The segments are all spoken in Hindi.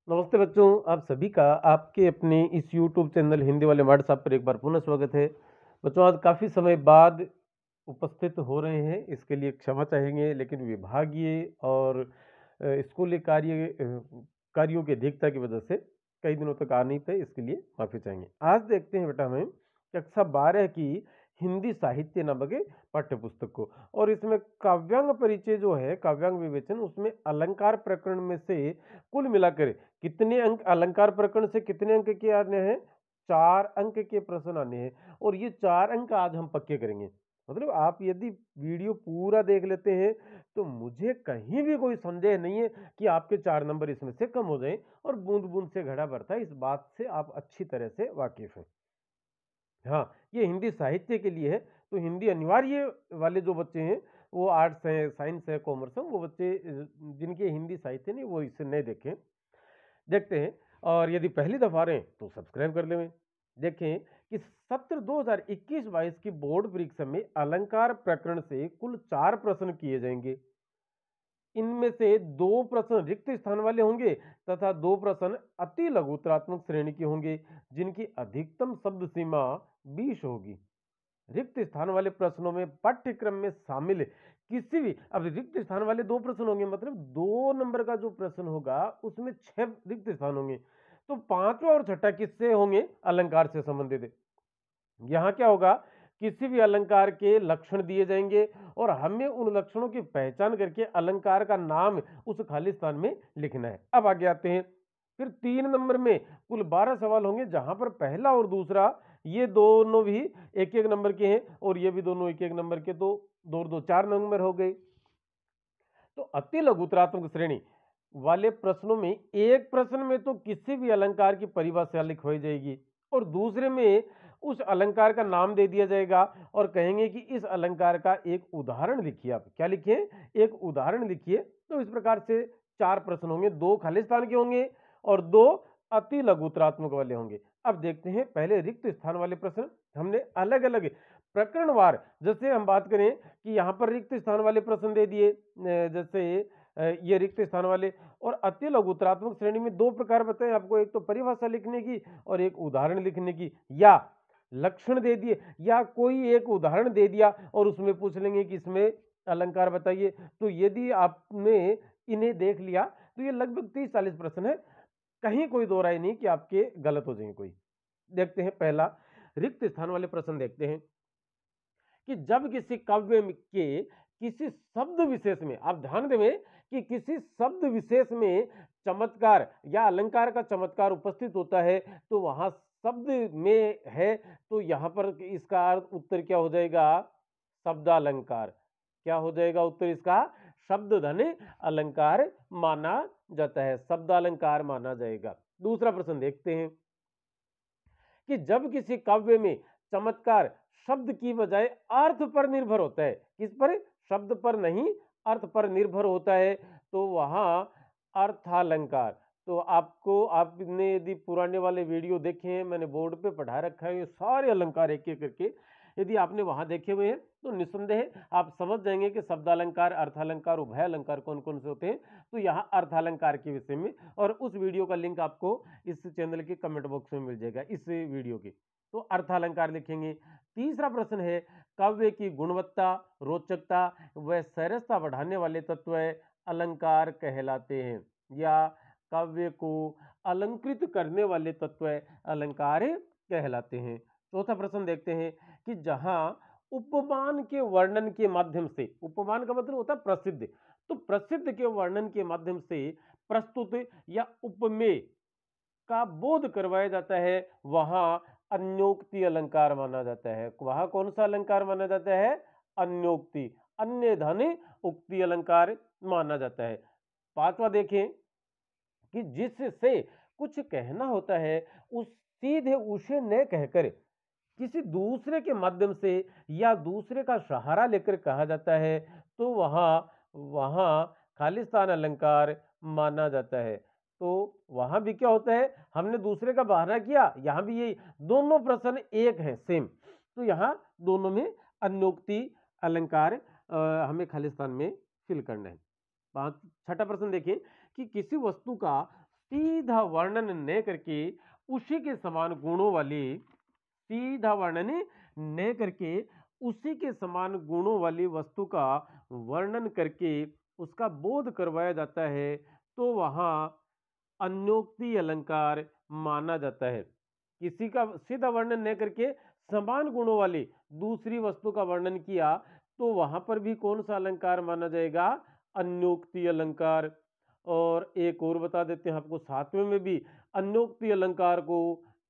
नमस्ते बच्चों, आप सभी का आपके अपने इस यूट्यूब चैनल हिंदी वाले मार्ट साहब पर एक बार पुनः स्वागत है। बच्चों, आज काफ़ी समय बाद उपस्थित हो रहे हैं, इसके लिए क्षमा चाहेंगे, लेकिन विभागीय और स्कूली कार्यों की अधिकता की वजह से कई दिनों तक आ नहीं पाए, इसके लिए माफ़ी चाहेंगे। आज देखते हैं बेटा हम कक्षा 12 की हिंदी साहित्य नामक पाठ्य पुस्तक को, और इसमें काव्यांग परिचय जो है, काव्यांग विवेचन, उसमें अलंकार प्रकरण में से कुल मिलाकर कितने अंक अलंकार प्रकरण से कितने अंक के आने हैं? 4 अंक के प्रश्न आने हैं, और ये 4 अंक आज हम पक्के करेंगे। मतलब आप यदि वीडियो पूरा देख लेते हैं तो मुझे कहीं भी कोई संदेह नहीं है कि आपके 4 नंबर इसमें से कम हो जाएं, और बूंद बूंद से घड़ा भरता है, इस बात से आप अच्छी तरह से वाकिफ हैं। हाँ, ये हिंदी साहित्य के लिए है, तो हिंदी अनिवार्य वाले जो बच्चे हैं, वो आर्ट्स है, साइंस है, कॉमर्स है, वो बच्चे जिनके हिंदी साहित्य नहीं, वो इसे नहीं देखें। देखते हैं, और यदि पहली दफा रहे हैं तो सब्सक्राइब कर लें। देखें कि सत्र 2021-22 की बोर्ड परीक्षा में अलंकार प्रकरण से कुल 4 प्रश्न किए जाएंगे। इनमें से 2 प्रश्न रिक्त स्थान वाले होंगे तथा 2 प्रश्न अति लघुतरात्मक श्रेणी के होंगे, जिनकी अधिकतम शब्द सीमा 20 होगी। रिक्त स्थान वाले प्रश्नों में पाठ्यक्रम में शामिल किसी भी, अब रिक्त स्थान वाले 2 प्रश्न होंगे, मतलब 2 नंबर का जो प्रश्न होगा उसमें 6 रिक्त स्थान होंगे, तो पांचवा और छठा किससे होंगे? अलंकार से संबंधित। यहाँ क्या होगा? किसी भी अलंकार के लक्षण दिए जाएंगे और हमें उन लक्षणों की पहचान करके अलंकार का नाम उस खाली स्थान में लिखना है। अब आगे आते हैं, फिर 3 नंबर में कुल 12 सवाल होंगे, जहां पर पहला और दूसरा ये दोनों भी एक एक नंबर के हैं, और ये भी दोनों एक एक नंबर के, तो 2 2 4 नंबर हो गए। तो अति लघुतरात्मक श्रेणी वाले प्रश्नों में एक प्रश्न में तो किसी भी अलंकार की परिभाषा लिखवाई जाएगी, और दूसरे में उस अलंकार का नाम दे दिया जाएगा और कहेंगे कि इस अलंकार का एक उदाहरण लिखिए। आप क्या लिखिए? एक उदाहरण लिखिए। तो इस प्रकार से 4 प्रश्न होंगे, 2 खाली स्थान के होंगे और 2 अति लघुतरात्मक वाले होंगे। अब देखते हैं पहले रिक्त स्थान वाले प्रश्न। हमने अलग अलग प्रकरणवार, जैसे हम बात करें कि यहाँ पर रिक्त स्थान वाले प्रश्न दे दिए, जैसे ये रिक्त स्थान वाले, और अति लघुतरात्मक श्रेणी में 2 प्रकार बताए आपको, एक तो परिभाषा लिखने की और एक उदाहरण लिखने की, या लक्षण दे दिए, या कोई एक उदाहरण दे दिया और उसमें पूछ लेंगे कि इसमें अलंकार बताइए। तो यदि आपने इन्हें देख लिया तो ये लगभग 30-40 प्रश्न है, कहीं कोई दो राय नहीं कि आपके गलत हो जाएंगे कोई। देखते हैं पहला रिक्त स्थान वाले प्रश्न देखते हैं कि जब किसी काव्य के किसी शब्द विशेष में, आप ध्यान दें कि किसी शब्द विशेष में चमत्कार या अलंकार का चमत्कार उपस्थित होता है, तो वहां शब्द में है, तो यहां पर इसका उत्तर क्या हो जाएगा? शब्दालंकार। क्या हो जाएगा उत्तर इसका? शब्द धन अलंकार माना जाता है, शब्दालंकार माना जाएगा। दूसरा प्रश्न देखते हैं कि जब किसी काव्य में चमत्कार शब्द की बजाय अर्थ पर निर्भर होता है, किस पर? शब्द पर नहीं, अर्थ पर निर्भर होता है, तो वहां अर्थालंकार। तो आपको, आपने यदि पुराने वाले वीडियो देखे हैं, मैंने बोर्ड पे पढ़ा रखा है ये सारे अलंकार एक एक करके, यदि आपने वहां देखे हुए हैं तो निस्संदेह आप समझ जाएंगे कि शब्दालंकार, अर्थालंकार, उभय अलंकार कौन कौन से होते हैं। तो यहाँ अर्थालंकार के विषय में, और उस वीडियो का लिंक आपको इस चैनल के कमेंट बॉक्स में मिल जाएगा, इस वीडियो के। तो अर्थालंकार लिखेंगे। तीसरा प्रश्न है, काव्य की गुणवत्ता, रोचकता व सरसता बढ़ाने वाले तत्व अलंकार कहलाते हैं, या काव्य को अलंकृत करने वाले तत्व अलंकार कहलाते हैं। चौथा प्रश्न देखते हैं कि जहां उपमान के वर्णन के माध्यम से, उपमान का मतलब होता है प्रसिद्ध, तो प्रसिद्ध के वर्णन के माध्यम से प्रस्तुत या उपमेय का बोध करवाया जाता है, वहां अन्योक्ति अलंकार माना जाता है। वहां कौन सा अलंकार माना जाता है? अन्योक्ति, अन्य धन उक्ति अलंकार माना जाता है। पांचवा देखें कि जिससे कुछ कहना होता है, उस सीधे उसे न कहकर किसी दूसरे के माध्यम से या दूसरे का सहारा लेकर कहा जाता है, तो वहां वहां खालिस्तान अलंकार माना जाता है। तो वहां भी क्या होता है? हमने दूसरे का बहाना किया, यहां भी यही, दोनों प्रश्न एक है, सेम, तो यहां दोनों में अन्योक्ति अलंकार हमें खालिस्तान में फिल करना है। छठा प्रश्न देखिए कि किसी वस्तु का सीधा वर्णन न करके उसी के समान गुणों वाली, सीधा वर्णन न करके उसी के समान गुणों वाली वस्तु का वर्णन करके उसका बोध करवाया जाता है, तो वहां अन्योक्ति अलंकार माना जाता है। किसी का सीधा वर्णन न करके समान गुणों वाली दूसरी वस्तु का वर्णन किया, तो वहां पर भी कौन सा अलंकार माना जाएगा? अन्योक्ति अलंकार। और एक और बता देते हैं आपको, सातवें में भी अन्योक्ति अलंकार को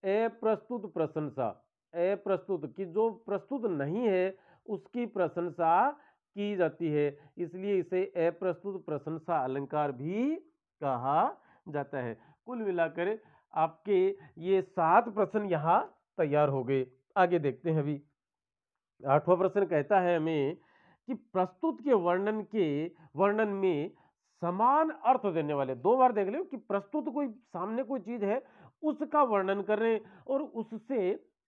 अप्रस्तुत प्रशंसा, अप्रस्तुत कि जो प्रस्तुत नहीं है उसकी प्रशंसा की जाती है, इसलिए इसे अप्रस्तुत प्रशंसा अलंकार भी कहा जाता है। कुल मिलाकर आपके ये 7 प्रश्न यहां तैयार हो गए। आगे देखते हैं। अभी 8वां प्रश्न कहता है हमें कि प्रस्तुत के वर्णन में समान अर्थ देने वाले, 2 बार देख लो कि प्रस्तुत कोई सामने कोई चीज है उसका वर्णन कर रहे हैं और उससे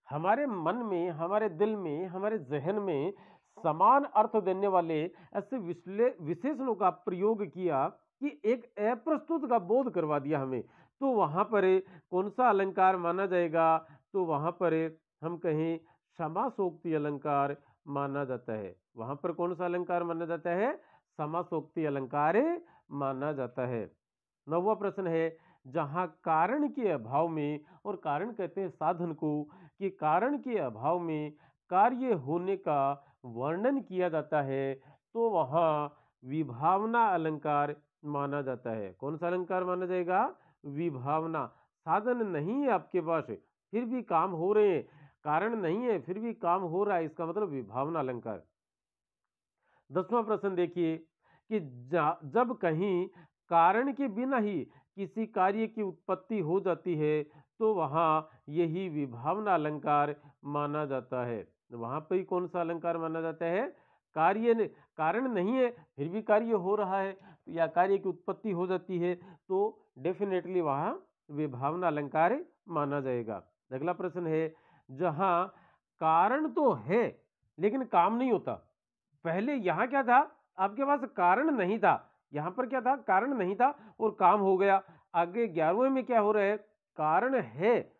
हमारे मन में, हमारे दिल में, हमारे जहन में समान अर्थ देने वाले ऐसे विशेषणों का प्रयोग किया कि एक अप्रस्तुत का बोध करवा दिया हमें, तो वहां पर कौन सा अलंकार माना जाएगा? तो वहां पर हम कहें समासोक्ति अलंकार माना जाता है। वहां पर कौन सा अलंकार माना जाता है? समासोक्ति अलंकार माना जाता है। 9वां प्रश्न है, जहां कारण के अभाव में, और कारण कहते हैं साधन को, कि कारण के अभाव में कार्य होने का वर्णन किया जाता है, तो वहां विभावना अलंकार माना जाता है। कौन सा अलंकार माना जाएगा? विभावना। साधन नहीं है आपके पास फिर भी काम हो रहे हैं, कारण नहीं है फिर भी काम हो रहा है, इसका मतलब विभावना अलंकार। 10वां प्रश्न देखिए कि जब कहीं कारण के बिना ही किसी कार्य की उत्पत्ति हो जाती है, तो वहां यही विभावना अलंकार माना जाता है। वहां पर ही कौन सा अलंकार माना जाता है? कारण नहीं है फिर भी कार्य हो रहा है या कार्य की उत्पत्ति हो जाती है, तो डेफिनेटली वहां विभावना अलंकार माना जाएगा। अगला प्रश्न है, जहां कारण तो है लेकिन काम नहीं होता। पहले यहां क्या था? आपके पास कारण नहीं था, यहां पर क्या था? कारण नहीं था और काम हो गया। आगे 11वें में क्या हो रहा है? कारण है,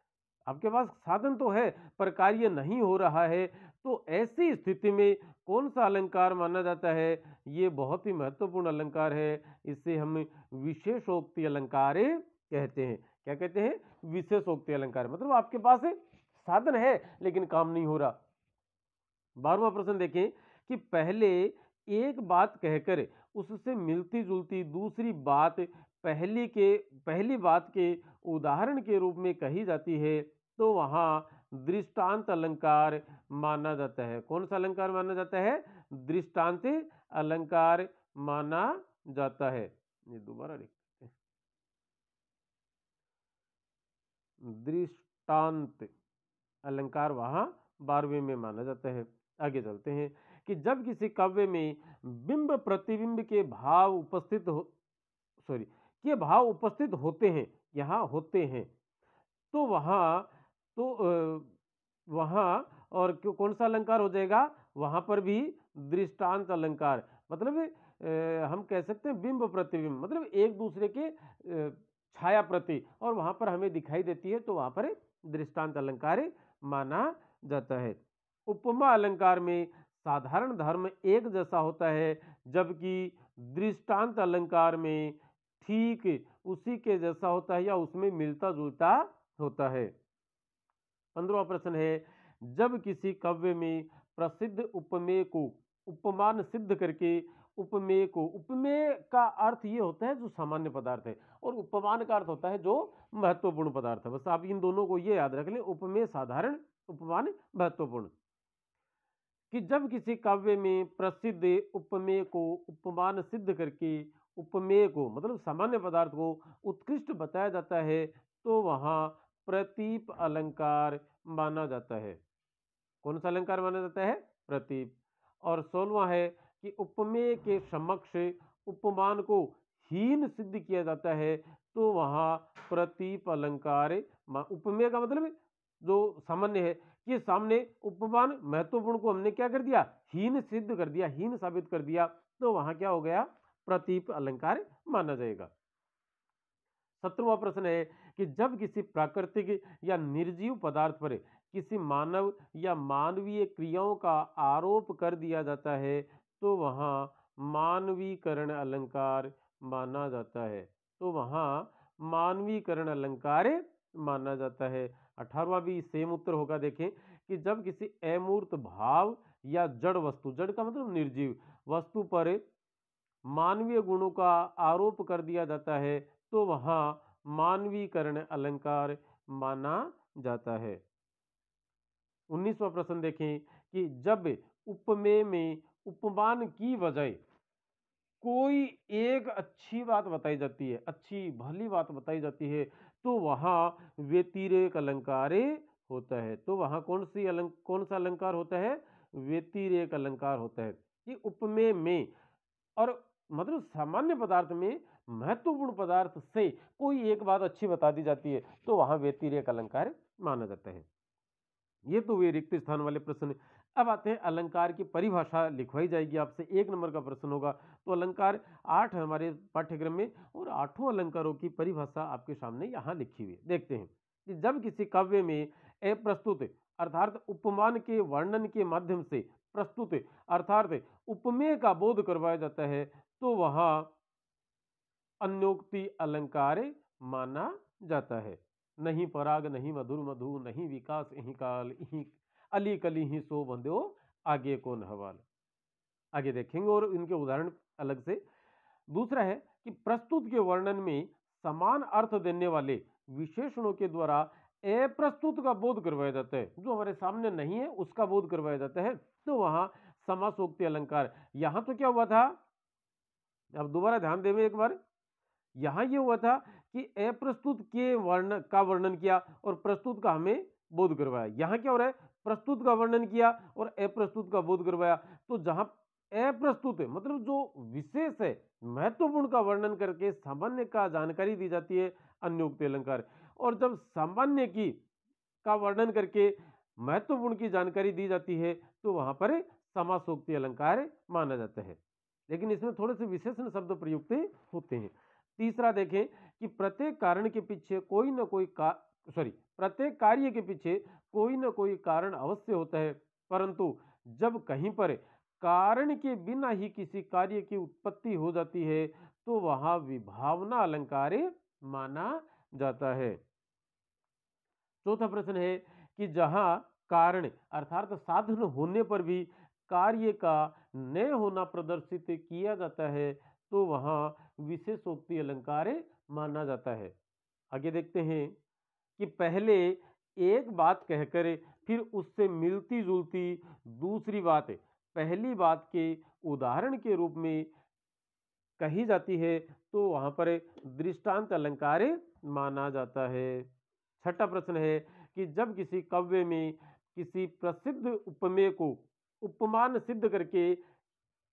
आपके पास साधन तो है पर कार्य नहीं हो रहा है, तो ऐसी स्थिति में कौन सा अलंकार माना जाता है? ये बहुत ही महत्वपूर्ण अलंकार है, इसे हम विशेषोक्ति अलंकार कहते हैं। क्या कहते हैं? विशेषोक्ति अलंकार। मतलब आपके पास साधन है लेकिन काम नहीं हो रहा। 12वां प्रश्न देखें कि पहले एक बात कहकर उससे मिलती जुलती दूसरी बात पहली बात के उदाहरण के रूप में कही जाती है, तो वहां दृष्टांत अलंकार माना जाता है। कौन सा अलंकार माना जाता है? दृष्टांत अलंकार माना जाता है। ये दोबारा लिखते हैं, दृष्टांत अलंकार वहां 12वें में माना जाता है। आगे चलते हैं कि जब किसी काव्य में बिंब प्रतिबिंब के भाव उपस्थित होते हैं, यहां होते हैं, तो वहां और कौन सा अलंकार हो जाएगा? वहां पर भी दृष्टांत अलंकार। मतलब हम कह सकते हैं बिंब प्रतिबिंब, मतलब एक दूसरे के छाया प्रति, और वहां पर हमें दिखाई देती है, तो वहां पर दृष्टांत अलंकार माना जाता है। उपमा अलंकार में साधारण धर्म एक जैसा होता है, जबकि दृष्टांत अलंकार में ठीक उसी के जैसा होता है या उसमें मिलता जुलता होता है। 15वां प्रश्न है, जब किसी काव्य में प्रसिद्ध उपमेय को उपमान सिद्ध करके उपमेय का अर्थ ये होता है जो सामान्य पदार्थ है, और उपमान का अर्थ होता है जो महत्वपूर्ण पदार्थ है। बस आप इन दोनों को ये याद रख लें, उपमेय साधारण, उपमान महत्वपूर्ण। कि जब किसी काव्य में प्रसिद्ध उपमेय को उपमान सिद्ध करके उपमेय को, मतलब सामान्य पदार्थ को उत्कृष्ट बताया जाता है, तो वहां प्रतीप अलंकार माना जाता है। कौन सा अलंकार माना जाता है? प्रतीप। और 16वां है कि उपमेय के समक्ष उपमान को हीन सिद्ध किया जाता है, तो वहां प्रतीप अलंकार। उपमेय का मतलब जो सामान्य है, ये सामने उपमान महत्वपूर्ण को हमने क्या कर दिया? हीन सिद्ध कर दिया, हीन साबित कर दिया, तो वहां क्या हो गया? प्रतीप अलंकार माना जाएगा। 17वां प्रश्न है कि जब किसी प्राकृतिक या निर्जीव पदार्थ पर किसी मानव या मानवीय क्रियाओं का आरोप कर दिया जाता है तो वहाँ मानवीकरण अलंकार माना जाता है। तो वहाँ मानवीकरण अलंकार माना जाता है। 18वां भी सेम उत्तर होगा। देखें कि जब किसी अमूर्त भाव या जड़ वस्तु, जड़ का मतलब निर्जीव वस्तु पर मानवीय गुणों का आरोप कर दिया जाता है तो वहाँ मानवीकरण अलंकार माना जाता है। 19वां प्रश्न देखें कि जब उपमेय में उपमान की बजाय कोई एक अच्छी बात बताई जाती है, अच्छी भली बात बताई जाती है, तो वहाँ व्यतिरेक अलंकार होता है। तो वहाँ कौन सा अलंकार होता है? व्यतिरेक अलंकार होता है। कि उपमेय में और मतलब सामान्य पदार्थ में महत्वपूर्ण पदार्थ से कोई एक बात अच्छी बता दी जाती है तो वहां व्यतिरेक अलंकार माना जाता है। ये तो वे रिक्त स्थान वाले प्रश्न। अब आते हैं अलंकार की परिभाषा लिखवाई जाएगी आपसे, 1 नंबर का प्रश्न होगा। तो अलंकार 8 है हमारे पाठ्यक्रम में और 8 अलंकारों की परिभाषा आपके सामने यहाँ लिखी हुई है। देखते हैं कि जब किसी काव्य में अप्रस्तुत अर्थात उपमान के वर्णन के माध्यम से प्रस्तुत अर्थात उपमेय का बोध करवाया जाता है तो वहां अन्योक्ति अलंकार माना जाता है। नहीं पराग नहीं मधुर मधु नहीं विकास यही काल यही अली कली ही सो बंध्यो आगे कौन हवाल। आगे देखेंगे और इनके उदाहरण अलग से। दूसरा है कि प्रस्तुत के वर्णन में समान अर्थ देने वाले विशेषणों के द्वारा अप्रस्तुत का बोध करवाया जाता है, जो हमारे सामने नहीं है उसका बोध करवाया जाता है तो वहां समासोक्ति अलंकार। यहां तो क्या हुआ था, अब दोबारा ध्यान देंगे एक बार। यहां ये हुआ था कि अप्रस्तुत के वर्ण का वर्णन किया और प्रस्तुत का हमें बोध करवाया। यहां क्या हो रहा है, प्रस्तुत का वर्णन किया और अप्रस्तुत का बोध करवाया। तो जहां अप्रस्तुत है मतलब जो विशेष है महत्वपूर्ण का वर्णन करके सामान्य का जानकारी दी जाती है अन्योक्ति अलंकार, और जब सामान्य की का वर्णन करके महत्वपूर्ण की जानकारी दी जाती है तो वहां पर समासोक्ति अलंकार माना जाता है। लेकिन इसमें थोड़े से विशेषण शब्द प्रयुक्त होते हैं। तीसरा देखें कि प्रत्येक कारण के पीछे कोई ना कोई प्रत्येक कार्य के पीछे कोई ना कोई कारण अवश्य होता है, परंतु जब कहीं पर कारण के बिना ही किसी कार्य की उत्पत्ति हो जाती है तो वहां विभावना अलंकार माना जाता है। चौथा प्रश्न है कि जहां कारण अर्थात साधन होने पर भी कार्य का न होना प्रदर्शित किया जाता है तो वहां विशेषोक्ति अलंकार माना जाता है। आगे देखते हैं कि पहले एक बात कहकर फिर उससे मिलती जुलती दूसरी बात पहली बात के उदाहरण के रूप में कही जाती है तो वहां पर दृष्टांत अलंकार माना जाता है। छठा प्रश्न है कि जब किसी काव्य में किसी प्रसिद्ध उपमेय को उपमान सिद्ध करके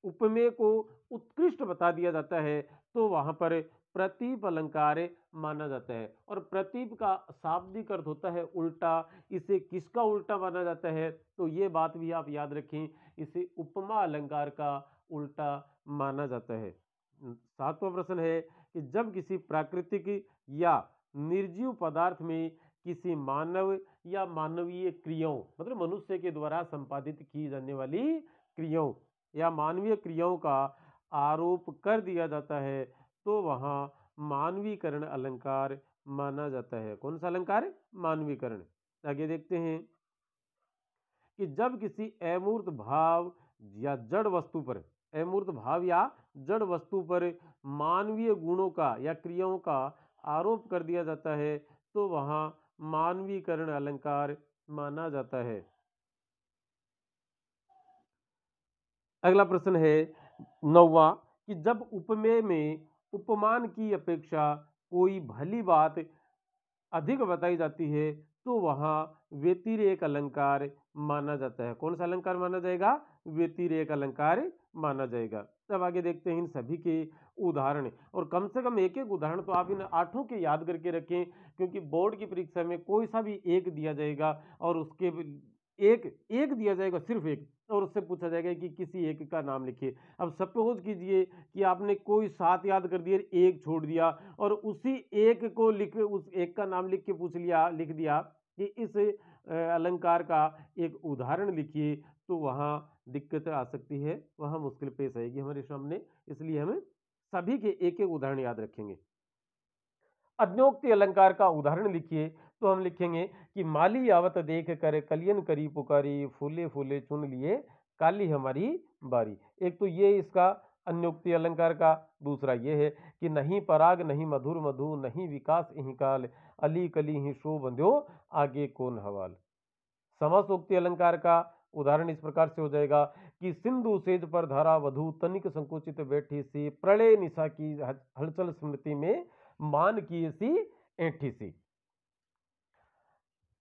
उपमेय को उत्कृष्ट बता दिया जाता है तो वहां पर प्रतीप अलंकार माना जाता है। और प्रतीप का शाब्दिक अर्थ होता है उल्टा। इसे किसका उल्टा माना जाता है, तो ये बात भी आप याद रखें, इसे उपमा अलंकार का उल्टा माना जाता है। सातवां प्रश्न है कि जब किसी प्राकृतिक या निर्जीव पदार्थ में किसी मानव या मानवीय क्रियाओं मतलब मनुष्य के द्वारा संपादित की जाने वाली क्रियाओं या मानवीय क्रियाओं का आरोप कर दिया जाता है तो वहां मानवीकरण अलंकार माना जाता है। कौन सा अलंकार? मानवीकरण। आगे देखते हैं कि जब किसी अमूर्त भाव या जड़ वस्तु पर अमूर्त भाव या जड़ वस्तु पर मानवीय गुणों का या क्रियाओं का आरोप कर दिया जाता है तो वहां मानवीकरण अलंकार माना जाता है। अगला प्रश्न है 9वां कि जब उपमेय में उपमान की अपेक्षा कोई भली बात अधिक बताई जाती है तो वहां व्यतिरेक अलंकार माना जाता है। कौन सा अलंकार माना जाएगा? व्यतिरेक अलंकार माना जाएगा। तब आगे देखते हैं इन सभी के उदाहरण, और कम से कम एक एक उदाहरण तो आप इन 8 के याद करके रखें क्योंकि बोर्ड की परीक्षा में कोई सा भी एक दिया जाएगा और उसके एक एक दिया जाएगा, सिर्फ एक, और उससे पूछा जाएगा कि किसी एक का नाम लिखिए। अब सपोज कीजिए कि आपने कोई 7 याद कर दिए, एक छोड़ दिया, और उसी एक को लिख, उस एक का नाम लिख के पूछ लिया, लिख दिया कि इस अलंकार का एक उदाहरण लिखिए, तो वहाँ दिक्कत आ सकती है, वहाँ मुश्किल पेश आएगी हमारे सामने। इसलिए हमें सभी के एक एक उदाहरण याद रखेंगे। अज्ञोक्ति अलंकार का उदाहरण लिखिए, तो हम लिखेंगे कि माली आवत देख कर कलियन करी पुकारी, फूले फूले चुन लिए काली हमारी बारी। एक तो ये इसका अन्योक्ति अलंकार का। दूसरा ये है कि नहीं पराग नहीं मधुर मधु, नहीं विकास इहि काल, अली कली ही शो बंध्यो आगे कौन हवाल। समासोक्ति अलंकार का उदाहरण इस प्रकार से हो जाएगा कि सिंधु सेज पर धारा वधु, तनिक संकुचित बैठी सी, प्रलय निशा की हलचल स्मृति में, मान की सी ऐठी सी।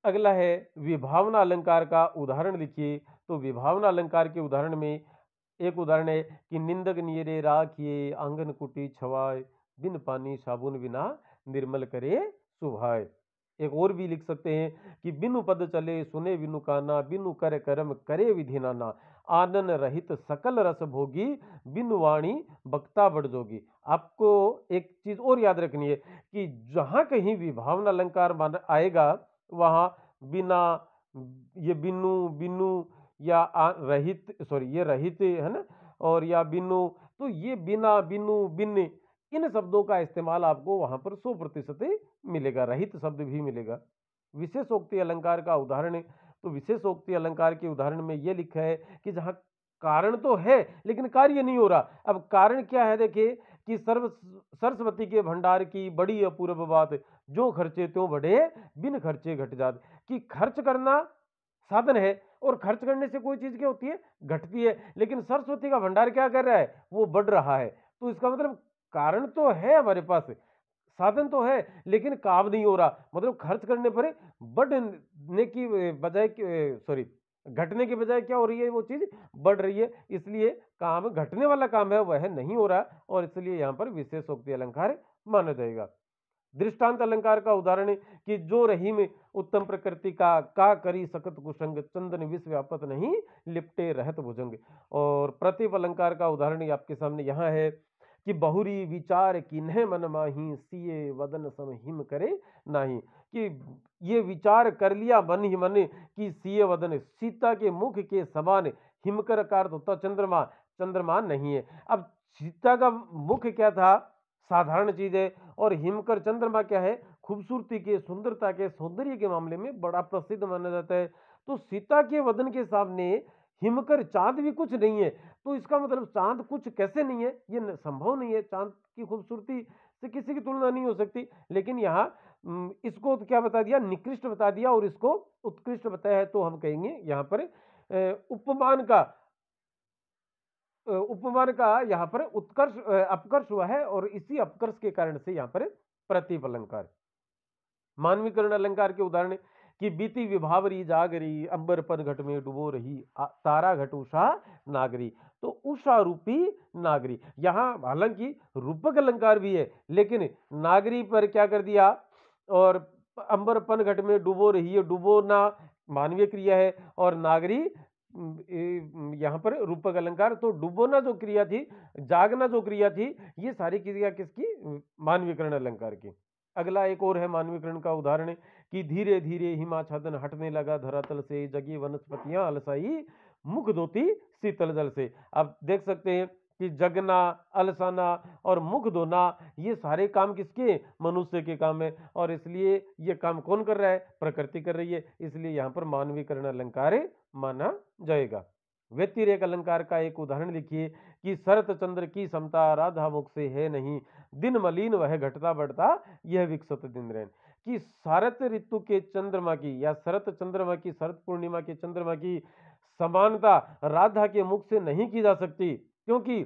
अगला है विभावना अलंकार का उदाहरण लिखिए। तो विभावना अलंकार के उदाहरण में एक उदाहरण है कि निंदक नीरे राखिए, आंगन कुटी छवाए, बिन पानी साबुन बिना निर्मल करे सुभाए। एक और भी लिख सकते हैं कि बिनु पद चले सुने बिनु काना, बिनु कर कर्म करे विधि नाना, आनन रहित सकल रस भोगी, बिनु वाणी बक्ता बढ़ जोगी। आपको एक चीज और याद रखनी है कि जहां कहीं विभावना अलंकार आएगा, वहां बिना, ये बिनु बिनु या रहित, सॉरी ये रहित है ना, और या बिनु, तो ये बिना बिनु बिन, इन शब्दों का इस्तेमाल आपको वहां पर 100% मिलेगा, रहित शब्द भी मिलेगा। विशेषोक्ति अलंकार का उदाहरण, तो विशेषोक्ति अलंकार के उदाहरण में यह लिखा है कि जहां कारण तो है लेकिन कार्य नहीं हो रहा। अब कारण क्या है, देखिए कि सरस्वती के भंडार की बड़ी अपूर्व बात, जो खर्चे त्यों बढ़े बिन खर्चे घट जात। कि खर्च करना साधन है, और खर्च करने से कोई चीज क्या होती है, घटती है, लेकिन सरस्वती का भंडार क्या कर रहा है, वो बढ़ रहा है। तो इसका मतलब कारण तो है हमारे पास, साधन तो है, लेकिन काम नहीं हो रहा, मतलब खर्च करने पर बढ़ने की बजाय, सॉरी घटने के बजाय क्या हो रही है, वो चीज बढ़ रही है। इसलिए काम, घटने वाला काम है वह नहीं हो रहा, और इसलिए यहां पर विशेषोक्ति अलंकार माना जाएगा। दृष्टांत अलंकार का उदाहरण है कि जो रही में उत्तम प्रकृति का करी सकत कुसंग, चंदन विष व्यापत नहीं लिपटे रहत भुजंग। और प्रतिप अलंकार का उदाहरण आपके सामने यहां है कि बहुरी विचार किन्हे मन माही, सिए वदन सम हिम करे नाही। कि ये विचार कर लिया मन ही मन कि सिए वदन, सीता के मुख के समान, हिमकर का अर्थ होता चंद्रमा, चंद्रमा नहीं है। अब सीता का मुख क्या था, साधारण चीज है, और हिमकर चंद्रमा क्या है, खूबसूरती के, सुंदरता के, सौंदर्य के मामले में बड़ा प्रसिद्ध माना जाता है। तो सीता के वदन के सामने हिमकर चांद भी कुछ नहीं है। तो इसका मतलब चांद कुछ कैसे नहीं है, ये संभव नहीं है, चांद की खूबसूरती से किसी की तुलना नहीं हो सकती। लेकिन यहाँ इसको तो क्या बता दिया, निकृष्ट बता दिया, और इसको उत्कृष्ट बताया है। तो हम कहेंगे यहाँ पर उपमान का, उपमान का यहाँ पर उत्कर्ष, अपकर्ष हुआ है, और इसी अपकर्ष के कारण से यहाँ पर प्रतिप अलंकार। मानवीकरण अलंकार के उदाहरण कि बीती विभावरी जागरी, अंबर पर घट में डुबो रही, तारा घट उषा नागरी। तो उषा रूपी नागरी, यहां हालांकि रूपक अलंकार भी है, लेकिन नागरी पर क्या कर दिया, और अंबर पन घट में डुबो रही है, डुबोना मानवीय क्रिया है, और नागरी यहां पर रूपक अलंकार। तो डुबोना जो क्रिया थी, जागना जो क्रिया थी, ये सारी क्रिया किसकी, मानवीकरण अलंकार की। अगला एक और है मानवीकरण का उदाहरण कि धीरे धीरे हिमाच्छादन हटने लगा धरातल से, जगी वनस्पतियां अलसाई, मुख धोती शीतल जल से। आप देख सकते हैं कि जगना, अलसाना और मुख धोना, ये सारे काम किसके, मनुष्य के काम है, और इसलिए ये काम कौन कर रहा है, प्रकृति कर रही है। इसलिए यहां पर मानवीकरण अलंकार माना जाएगा। व्यतिरेक अलंकार का एक उदाहरण लिखिए कि शरत चंद्र की समता, राधा मुख से है नहीं, दिन मलिन वह घटता बढ़ता, यह विकसित दिन रैन। कि शरत ऋतु के चंद्रमा की, या शरत चंद्रमा की, शरत पूर्णिमा के चंद्रमा की समानता राधा के मुख से नहीं की जा सकती, क्योंकि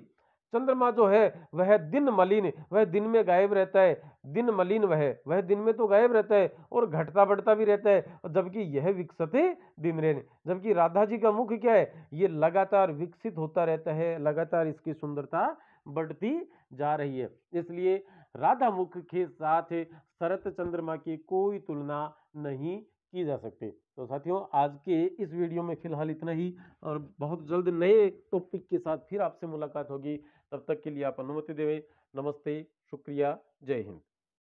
चंद्रमा जो है वह दिन मलिन, वह दिन में गायब रहता है, दिन मलिन वह दिन में तो गायब रहता है, और घटता बढ़ता भी रहता है, और जबकि यह विकसित दिन रेन, जबकि राधा जी का मुख क्या है, ये लगातार विकसित होता रहता है, लगातार इसकी सुंदरता बढ़ती जा रही है। इसलिए राधा मुख के साथ शरत चंद्रमा की कोई तुलना नहीं किए जा सकते। तो साथियों, आज के इस वीडियो में फिलहाल इतना ही, और बहुत जल्द नए टॉपिक के साथ फिर आपसे मुलाकात होगी। तब तक के लिए आप अनुमति दें। नमस्ते, शुक्रिया, जय हिंद।